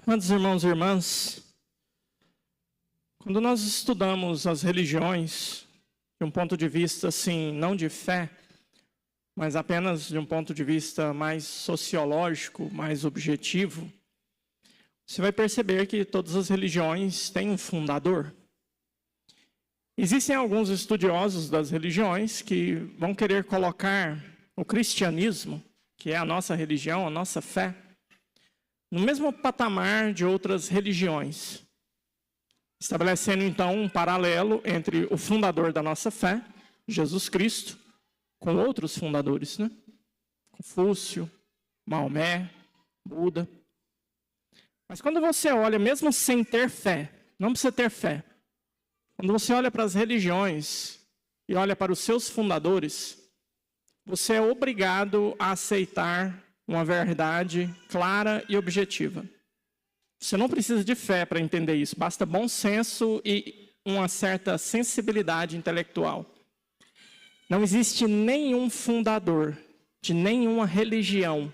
Amados irmãos e irmãs, quando nós estudamos as religiões de um ponto de vista, assim, não de fé, mas apenas de um ponto de vista mais sociológico, mais objetivo, você vai perceber que todas as religiões têm um fundador. Existem alguns estudiosos das religiões que vão querer colocar o cristianismo, que é a nossa religião, a nossa fé, no mesmo patamar de outras religiões, estabelecendo então um paralelo entre o fundador da nossa fé, Jesus Cristo, com outros fundadores, né? Confúcio, Maomé, Buda. Mas quando você olha, mesmo sem ter fé, não precisa ter fé, quando você olha para as religiões e olha para os seus fundadores, você é obrigado a aceitar uma verdade clara e objetiva. Você não precisa de fé para entender isso, basta bom senso e uma certa sensibilidade intelectual. Não existe nenhum fundador de nenhuma religião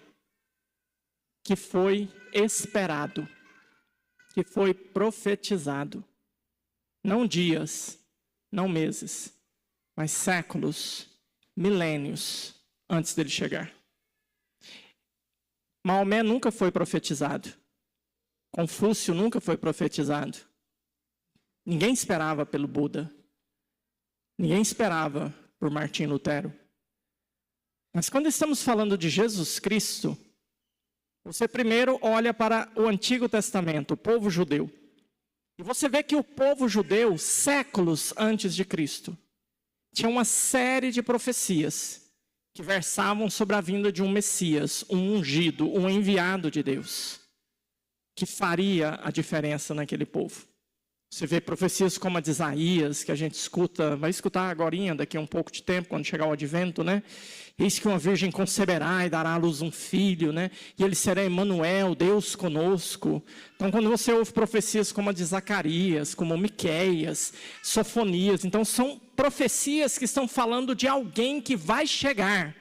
que foi esperado, que foi profetizado. Não dias, não meses, mas séculos, milênios antes dele chegar. Maomé nunca foi profetizado. Confúcio nunca foi profetizado. Ninguém esperava pelo Buda. Ninguém esperava por Martim Lutero. Mas quando estamos falando de Jesus Cristo, você primeiro olha para o Antigo Testamento, o povo judeu. E você vê que o povo judeu, séculos antes de Cristo, tinha uma série de profecias que versavam sobre a vinda de um Messias, um ungido, um enviado de Deus, que faria a diferença naquele povo. Você vê profecias como a de Isaías, que a gente vai escutar agora, daqui a um pouco de tempo, quando chegar o advento, né? Eis que uma virgem conceberá e dará à luz um filho, né? E ele será Emanuel, Deus conosco. Então, quando você ouve profecias como a de Zacarias, como Miqueias, Sofonias, então são profecias que estão falando de alguém que vai chegar.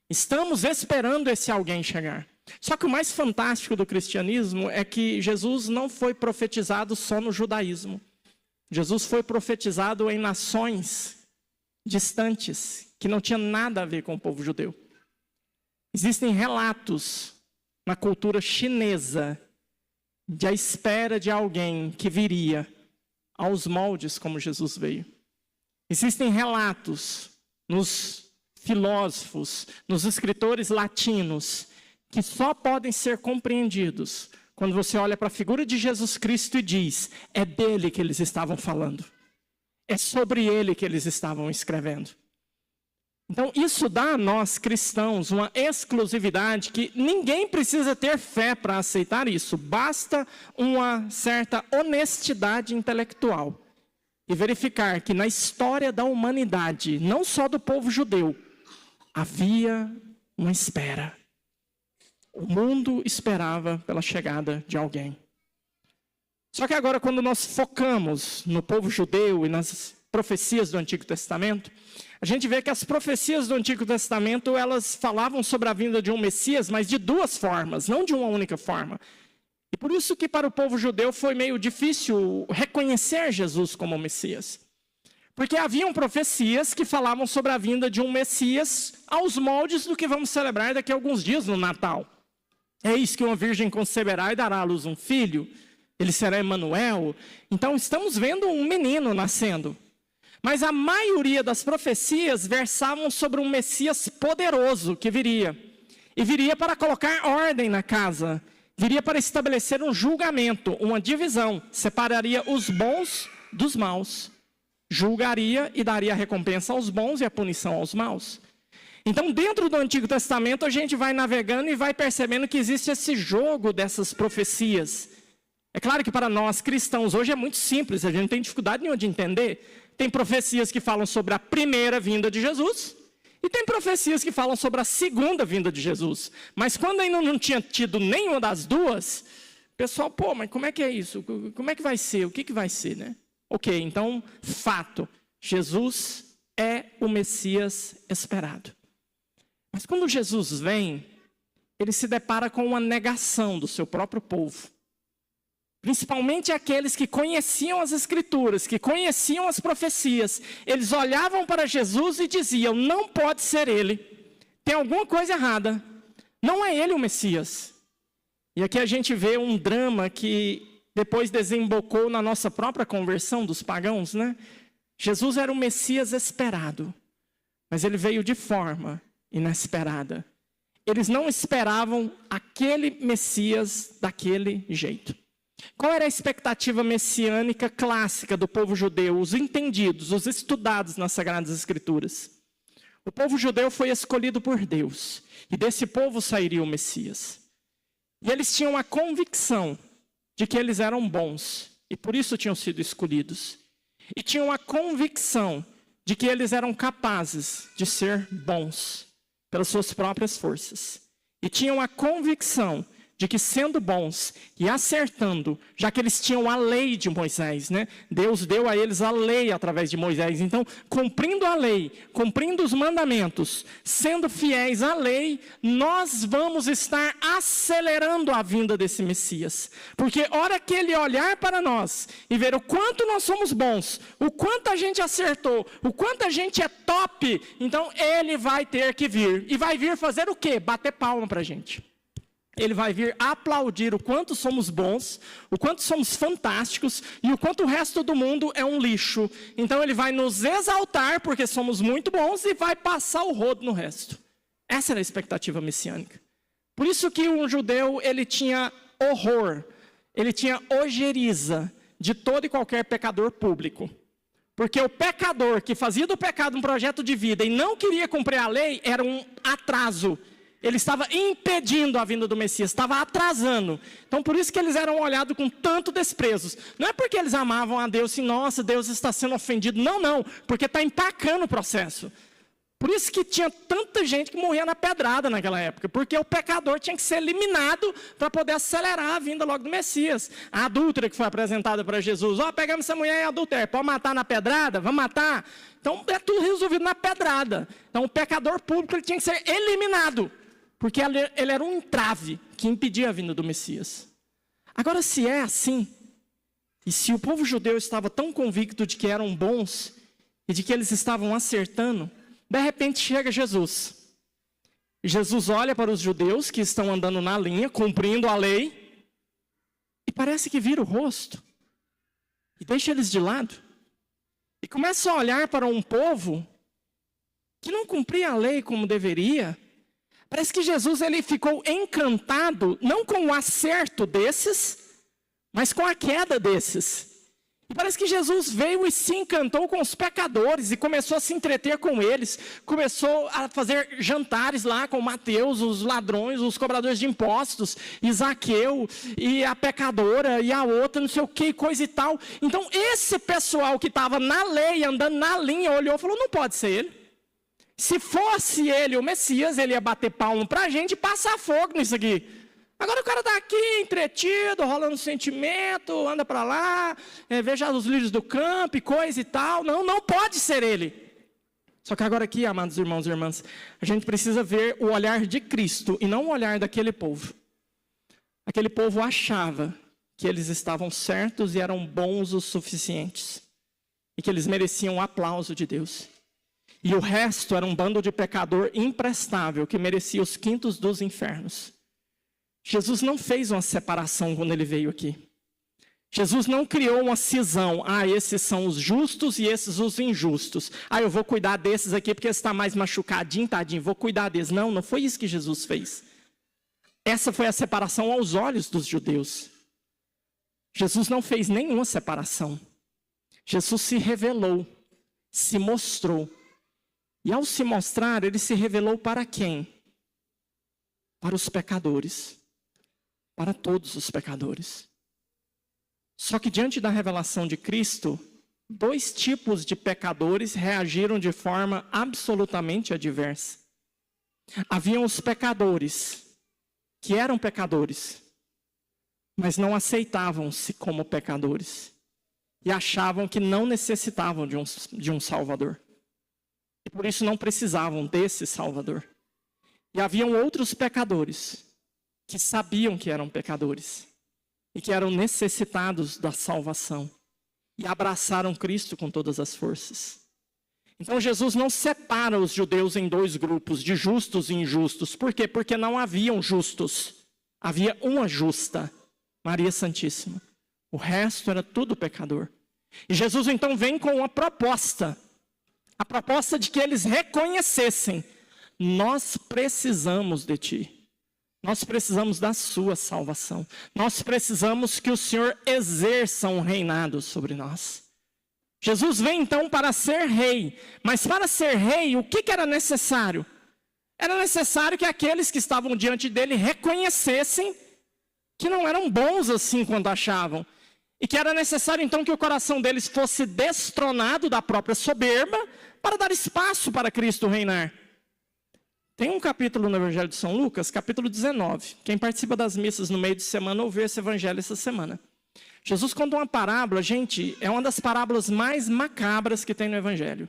Estamos esperando esse alguém chegar. Só que o mais fantástico do cristianismo é que Jesus não foi profetizado só no judaísmo. Jesus foi profetizado em nações distantes, que não tinha nada a ver com o povo judeu. Existem relatos na cultura chinesa de a espera de alguém que viria aos moldes como Jesus veio. Existem relatos nos filósofos, nos escritores latinos, que só podem ser compreendidos quando você olha para a figura de Jesus Cristo e diz, é dele que eles estavam falando. É sobre ele que eles estavam escrevendo. Então, isso dá a nós, cristãos, uma exclusividade que ninguém precisa ter fé para aceitar isso. Basta uma certa honestidade intelectual e verificar que na história da humanidade, não só do povo judeu, havia uma espera. O mundo esperava pela chegada de alguém. Só que agora, quando nós focamos no povo judeu e nas profecias do Antigo Testamento, a gente vê que as profecias do Antigo Testamento, elas falavam sobre a vinda de um Messias, mas de duas formas, não de uma única forma. E por isso que para o povo judeu foi meio difícil reconhecer Jesus como Messias. Porque haviam profecias que falavam sobre a vinda de um Messias aos moldes do que vamos celebrar daqui a alguns dias no Natal. Eis que uma virgem conceberá e dará à luz um filho, ele será Emanuel. Então estamos vendo um menino nascendo. Mas a maioria das profecias versavam sobre um Messias poderoso que viria. E viria para colocar ordem na casa. Viria para estabelecer um julgamento, uma divisão. Separaria os bons dos maus. Julgaria e daria a recompensa aos bons e a punição aos maus. Então, dentro do Antigo Testamento, a gente vai navegando e vai percebendo que existe esse jogo dessas profecias. É claro que para nós cristãos hoje é muito simples, a gente não tem dificuldade nenhuma de entender. Tem profecias que falam sobre a primeira vinda de Jesus e tem profecias que falam sobre a segunda vinda de Jesus. Mas quando ainda não tinha tido nenhuma das duas, o pessoal, mas como é que é isso? Como é que vai ser? O que vai ser, né? Ok, então, fato, Jesus é o Messias esperado. Mas quando Jesus vem, ele se depara com uma negação do seu próprio povo. principalmente aqueles que conheciam as Escrituras, que conheciam as profecias, eles olhavam para Jesus e diziam: não pode ser ele, tem alguma coisa errada, não é ele o Messias. E aqui a gente vê um drama que depois desembocou na nossa própria conversão dos pagãos, né? Jesus era o Messias esperado, mas ele veio de forma inesperada. Eles não esperavam aquele Messias daquele jeito. Qual era a expectativa messiânica clássica do povo judeu, os entendidos, os estudados nas Sagradas Escrituras? O povo judeu foi escolhido por Deus, e desse povo sairia o Messias. E eles tinham a convicção de que eles eram bons, e por isso tinham sido escolhidos. E tinham a convicção de que eles eram capazes de ser bons pelas suas próprias forças. E tinham a convicção de que, sendo bons e acertando, já que eles tinham a lei de Moisés, né? Deus deu a eles a lei através de Moisés. Então, cumprindo a lei, cumprindo os mandamentos, sendo fiéis à lei, nós vamos estar acelerando a vinda desse Messias. Porque hora que ele olhar para nós e ver o quanto nós somos bons, o quanto a gente acertou, o quanto a gente é top, então ele vai ter que vir. E vai vir fazer o quê? Bater palma para a gente. Ele vai vir aplaudir o quanto somos bons, o quanto somos fantásticos e o quanto o resto do mundo é um lixo. Então ele vai nos exaltar porque somos muito bons e vai passar o rodo no resto. Essa era a expectativa messiânica. Por isso que um judeu, ele tinha horror, ele tinha ojeriza de todo e qualquer pecador público. Porque o pecador que fazia do pecado um projeto de vida e não queria cumprir a lei era um atraso. Ele estava impedindo a vinda do Messias, estava atrasando. Então, por isso que eles eram olhados com tanto desprezo. Não é porque eles amavam a Deus, assim, nossa, Deus está sendo ofendido. Não, não, porque está empacando o processo. Por isso que tinha tanta gente que morria na pedrada naquela época, porque o pecador tinha que ser eliminado para poder acelerar a vinda logo do Messias. A adúltera que foi apresentada para Jesus, pegamos essa mulher em adultério, pode matar na pedrada? Vamos matar? Então, é tudo resolvido na pedrada. Então, o pecador público ele tinha que ser eliminado. Porque ele era um entrave que impedia a vinda do Messias. Agora, se é assim, e se o povo judeu estava tão convicto de que eram bons, e de que eles estavam acertando, de repente chega Jesus. Jesus olha para os judeus que estão andando na linha, cumprindo a lei, e parece que vira o rosto, e deixa eles de lado, e começa a olhar para um povo que não cumpria a lei como deveria. Parece que Jesus ele ficou encantado, não com o acerto desses, mas com a queda desses. E parece que Jesus veio e se encantou com os pecadores e começou a se entreter com eles. Começou a fazer jantares lá com Mateus, os ladrões, os cobradores de impostos, e Zaqueu, e a pecadora, e a outra, não sei o que, coisa e tal. Então esse pessoal que estava na lei, andando na linha, olhou e falou, não pode ser ele. Se fosse ele o Messias, ele ia bater palmo para a gente e passar fogo nisso aqui. Agora o cara está aqui entretido, rolando sentimento, anda para lá, veja os lírios do campo e coisa e tal. Não, não pode ser ele. Só que agora aqui, amados irmãos e irmãs, a gente precisa ver o olhar de Cristo e não o olhar daquele povo. Aquele povo achava que eles estavam certos e eram bons o suficientes. E que eles mereciam o aplauso de Deus. E o resto era um bando de pecador imprestável, que merecia os quintos dos infernos. Jesus não fez uma separação quando ele veio aqui. Jesus não criou uma cisão. Esses são os justos e esses os injustos. Eu vou cuidar desses aqui porque está mais machucadinho, tadinho, vou cuidar desses. Não, não foi isso que Jesus fez. Essa foi a separação aos olhos dos judeus. Jesus não fez nenhuma separação. Jesus se revelou, se mostrou. E ao se mostrar, ele se revelou para quem? Para os pecadores. Para todos os pecadores. Só que diante da revelação de Cristo, dois tipos de pecadores reagiram de forma absolutamente adversa. Haviam os pecadores, que eram pecadores, mas não aceitavam-se como pecadores. E achavam que não necessitavam de um Salvador. E por isso não precisavam desse Salvador. E haviam outros pecadores que sabiam que eram pecadores e que eram necessitados da salvação e abraçaram Cristo com todas as forças. Então Jesus não separa os judeus em dois grupos, de justos e injustos. Por quê? Porque não haviam justos. Havia uma justa, Maria Santíssima. O resto era tudo pecador. E Jesus então vem com uma proposta. A proposta de que eles reconhecessem: nós precisamos de ti. Nós precisamos da sua salvação. Nós precisamos que o Senhor exerça um reinado sobre nós. Jesus vem então para ser rei. Mas para ser rei, o que era necessário? Era necessário que aqueles que estavam diante dele reconhecessem que não eram bons assim quanto achavam. E que era necessário então que o coração deles fosse destronado da própria soberba para dar espaço para Cristo reinar. Tem um capítulo no Evangelho de São Lucas, capítulo 19. Quem participa das missas no meio de semana ouviu esse evangelho essa semana. Jesus conta uma parábola, gente, é uma das parábolas mais macabras que tem no Evangelho.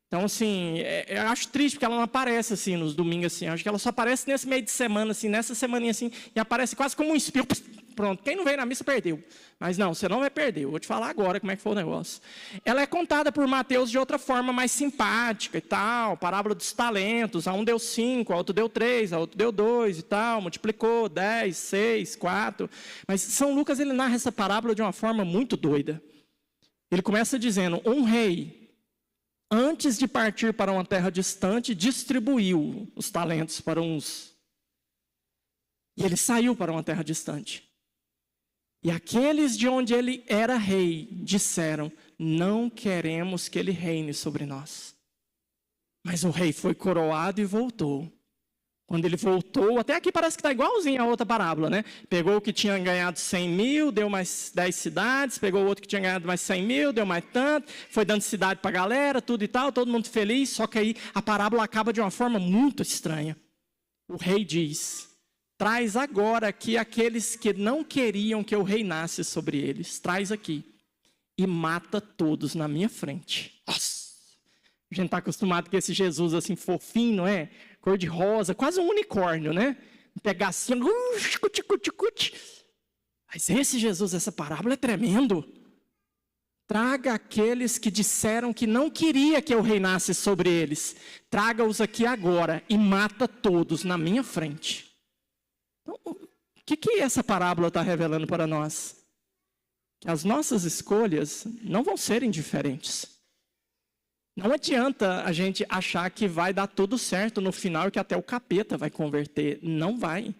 Então, assim, eu acho triste porque ela não aparece, assim, nos domingos, assim. Eu acho que ela só aparece nesse meio de semana, assim, nessa semaninha, assim, e aparece quase como um espírro. Pronto, quem não veio na missa perdeu. Mas não, você não vai perder. Eu vou te falar agora como é que foi o negócio. Ela é contada por Mateus de outra forma mais simpática e tal. Parábola dos talentos. A um deu 5, a outro deu 3, a outro deu 2 e tal. Multiplicou 10, 6, 4. Mas São Lucas, ele narra essa parábola de uma forma muito doida. Ele começa dizendo: um rei, antes de partir para uma terra distante, distribuiu os talentos para uns. E ele saiu para uma terra distante. E aqueles de onde ele era rei disseram: não queremos que ele reine sobre nós. Mas o rei foi coroado e voltou. Quando ele voltou, até aqui parece que está igualzinho a outra parábola, né? Pegou o que tinha ganhado 100 mil, deu mais 10 cidades. Pegou o outro que tinha ganhado mais 100 mil, deu mais tanto. Foi dando cidade para a galera, tudo e tal, todo mundo feliz. Só que aí a parábola acaba de uma forma muito estranha. O rei diz: traz agora aqui aqueles que não queriam que eu reinasse sobre eles. Traz aqui. E mata todos na minha frente. Nossa! A gente está acostumado com esse Jesus assim fofinho, não é? Cor de rosa, quase um unicórnio, né? Pegar assim, mas esse Jesus, essa parábola é tremendo. Traga aqueles que disseram que não queria que eu reinasse sobre eles. Traga-os aqui agora e mata todos na minha frente. Então, o que essa parábola está revelando para nós? Que as nossas escolhas não vão ser indiferentes. Não adianta a gente achar que vai dar tudo certo no final e que até o capeta vai converter. Não vai.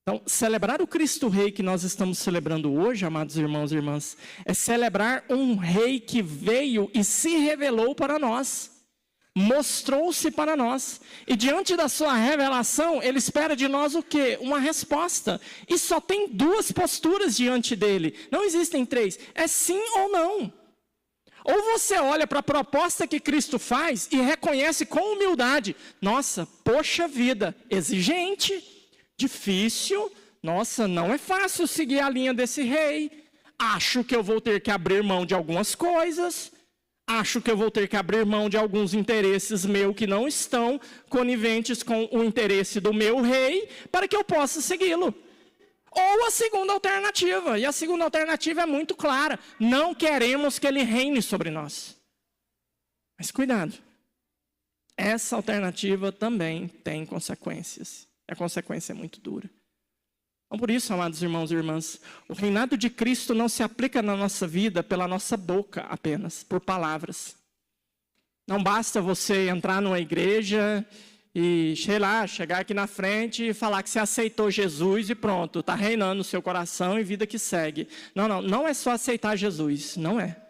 Então, celebrar o Cristo Rei que nós estamos celebrando hoje, amados irmãos e irmãs, é celebrar um rei que veio e se revelou para nós. Mostrou-se para nós. E diante da sua revelação, ele espera de nós o quê? Uma resposta. E só tem duas posturas diante dele. Não existem três. É sim ou não. Ou você olha para a proposta que Cristo faz e reconhece com humildade: nossa, poxa vida, exigente, difícil, nossa, não é fácil seguir a linha desse rei. Acho que eu vou ter que abrir mão de algumas coisas. Acho que eu vou ter que abrir mão de alguns interesses meus que não estão coniventes com o interesse do meu rei para que eu possa segui-lo. Ou a segunda alternativa, e a segunda alternativa é muito clara: não queremos que ele reine sobre nós. Mas cuidado, essa alternativa também tem consequências, a consequência é muito dura. Então, por isso, amados irmãos e irmãs, o reinado de Cristo não se aplica na nossa vida pela nossa boca apenas, por palavras. Não basta você entrar numa igreja e, sei lá, chegar aqui na frente e falar que você aceitou Jesus e pronto, está reinando no seu coração e vida que segue. Não é só aceitar Jesus, não é.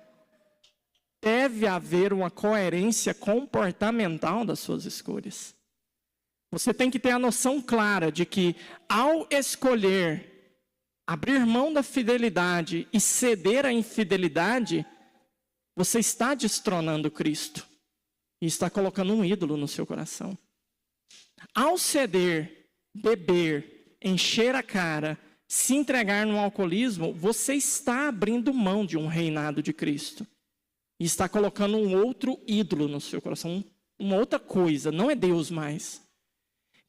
Deve haver uma coerência comportamental das suas escolhas. Você tem que ter a noção clara de que, ao escolher abrir mão da fidelidade e ceder à infidelidade, você está destronando Cristo e está colocando um ídolo no seu coração. Ao ceder, beber, encher a cara, se entregar no alcoolismo, você está abrindo mão de um reinado de Cristo. E está colocando um outro ídolo no seu coração, uma outra coisa, não é Deus mais.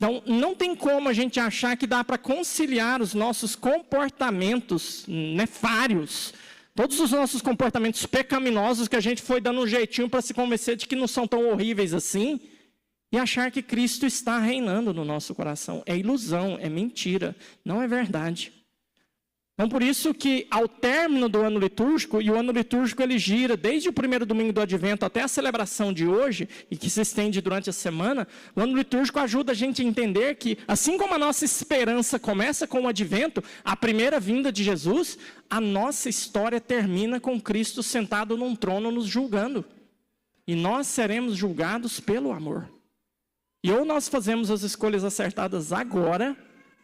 Então, não tem como a gente achar que dá para conciliar os nossos comportamentos nefários, todos os nossos comportamentos pecaminosos que a gente foi dando um jeitinho para se convencer de que não são tão horríveis assim, e achar que Cristo está reinando no nosso coração. É ilusão, é mentira, não é verdade. Então, por isso que ao término do ano litúrgico, e o ano litúrgico ele gira desde o primeiro domingo do Advento até a celebração de hoje, e que se estende durante a semana, o ano litúrgico ajuda a gente a entender que, assim como a nossa esperança começa com o Advento, a primeira vinda de Jesus, a nossa história termina com Cristo sentado num trono nos julgando. E nós seremos julgados pelo amor. E ou nós fazemos as escolhas acertadas agora,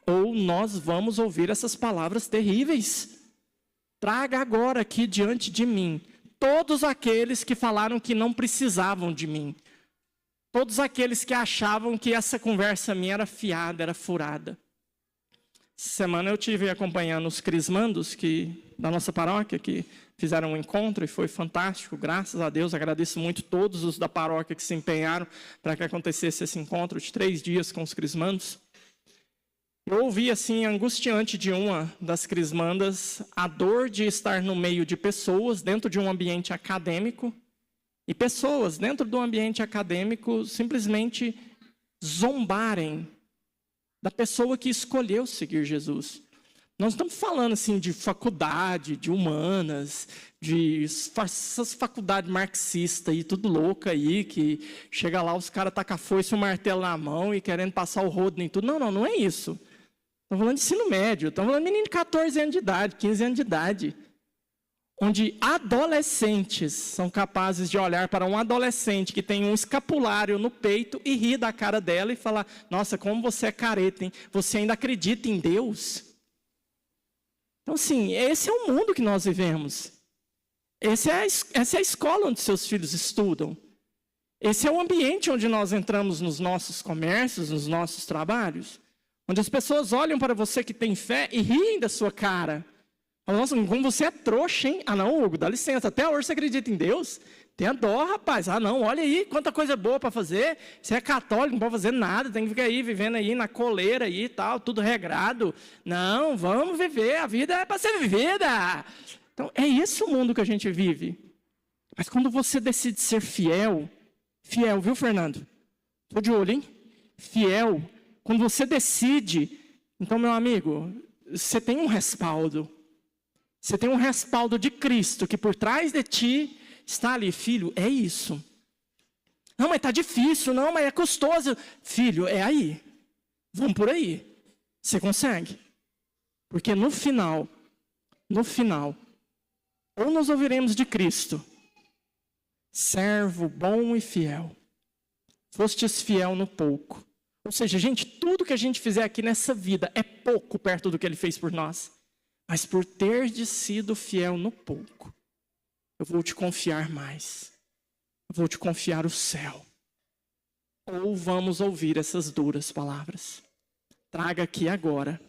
ou nós vamos ouvir essas palavras terríveis. Traga agora aqui diante de mim todos aqueles que falaram que não precisavam de mim. Todos aqueles que achavam que essa conversa minha era fiada, era furada. Essa semana eu tive acompanhando os crismandos da nossa paróquia, que fizeram um encontro e foi fantástico, graças a Deus. Agradeço muito todos os da paróquia que se empenharam para que acontecesse esse encontro de 3 dias com os crismandos. Eu ouvi, assim, angustiante de uma das crismandas, a dor de estar no meio de pessoas, dentro de um ambiente acadêmico, e pessoas dentro do ambiente acadêmico simplesmente zombarem da pessoa que escolheu seguir Jesus. Nós estamos falando, assim, de faculdade, de humanas, de essas faculdades marxistas aí, tudo louca aí, que chega lá, os caras tacam a foice e o martelo na mão e querendo passar o rodo em tudo. Não, não é isso. Estamos falando de ensino médio, estamos falando de menino de 14 anos de idade, 15 anos de idade, onde adolescentes são capazes de olhar para um adolescente que tem um escapulário no peito e rir da cara dela e falar: nossa, como você é careta, hein? Você ainda acredita em Deus? Então, assim, esse é o mundo que nós vivemos. Essa é a escola onde seus filhos estudam. Esse é o ambiente onde nós entramos nos nossos comércios, nos nossos trabalhos. Onde as pessoas olham para você que tem fé e riem da sua cara. Falam: nossa, como você é trouxa, hein? Ah, não, Hugo, dá licença. Até hoje você acredita em Deus? Tenha dó, rapaz. Ah, não, olha aí, quanta coisa boa para fazer. Você é católico, não pode fazer nada. Tem que ficar aí, vivendo aí na coleira aí e tal, tudo regrado. Não, vamos viver. A vida é para ser vivida. Então, é esse o mundo que a gente vive. Mas quando você decide ser fiel, viu, Fernando? Estou de olho, hein? Fiel. Quando você decide, então, meu amigo, você tem um respaldo. Você tem um respaldo de Cristo, que por trás de ti está ali: filho, é isso. Não, mas está difícil, não, mas é custoso. Filho, é aí. Vamos por aí. Você consegue. Porque no final, ou nós ouviremos de Cristo: servo bom e fiel, fostes fiel no pouco. Ou seja, gente, tudo que a gente fizer aqui nessa vida é pouco perto do que Ele fez por nós. Mas por ter sido fiel no pouco, eu vou te confiar mais. Eu vou te confiar o céu. Ou vamos ouvir essas duras palavras. Traga aqui agora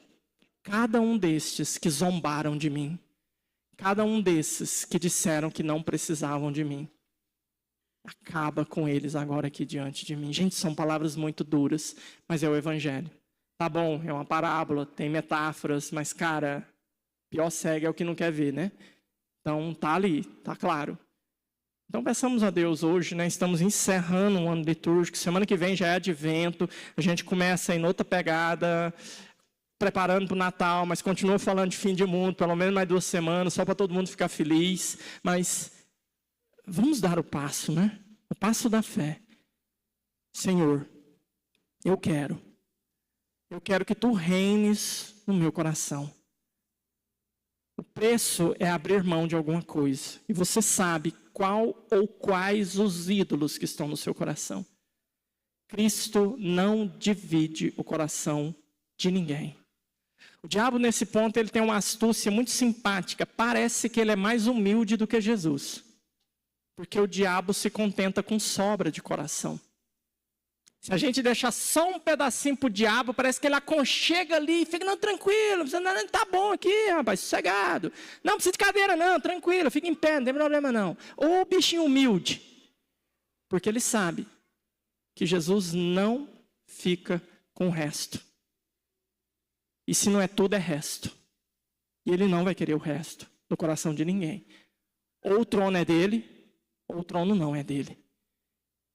cada um destes que zombaram de mim. Cada um desses que disseram que não precisavam de mim. Acaba com eles agora aqui diante de mim. Gente, são palavras muito duras, mas é o Evangelho. Tá bom, é uma parábola, tem metáforas, mas, cara, pior cego é o que não quer ver, né? Então, tá ali, tá claro. Então, peçamos a Deus hoje, né? Estamos encerrando um ano litúrgico. Semana que vem já é Advento. A gente começa em outra pegada, preparando para o Natal, mas continua falando de fim de mundo, pelo menos mais 2 semanas, só para todo mundo ficar feliz. Mas vamos dar o passo, né? O passo da fé. Senhor, eu quero que Tu reines no meu coração. O preço é abrir mão de alguma coisa. E você sabe qual ou quais os ídolos que estão no seu coração. Cristo não divide o coração de ninguém. O diabo, nesse ponto, ele tem uma astúcia muito simpática. Parece que ele é mais humilde do que Jesus. Porque o diabo se contenta com sobra de coração. Se a gente deixar só um pedacinho para o diabo, parece que ele aconchega ali e fica: não, tranquilo, não, tá bom aqui, rapaz, sossegado. Não precisa de cadeira, não, tranquilo, fica em pé, não tem problema não. Ou o bichinho humilde. Porque ele sabe que Jesus não fica com o resto. E se não é tudo, é resto. E ele não vai querer o resto do coração de ninguém. Ou o trono é dele, ou o trono não é dele.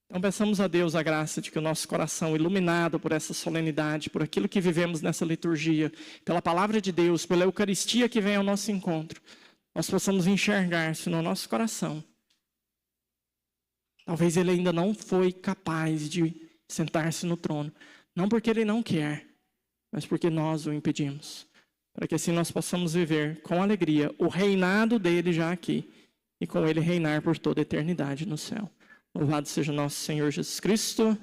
Então peçamos a Deus a graça de que o nosso coração, iluminado por essa solenidade, por aquilo que vivemos nessa liturgia, pela palavra de Deus, pela Eucaristia que vem ao nosso encontro, nós possamos enxergar-se no nosso coração. Talvez ele ainda não foi capaz de sentar-se no trono. Não porque ele não quer, mas porque nós o impedimos. Para que assim nós possamos viver com alegria o reinado dele já aqui. E com ele reinar por toda a eternidade no céu. Louvado seja nosso Senhor Jesus Cristo.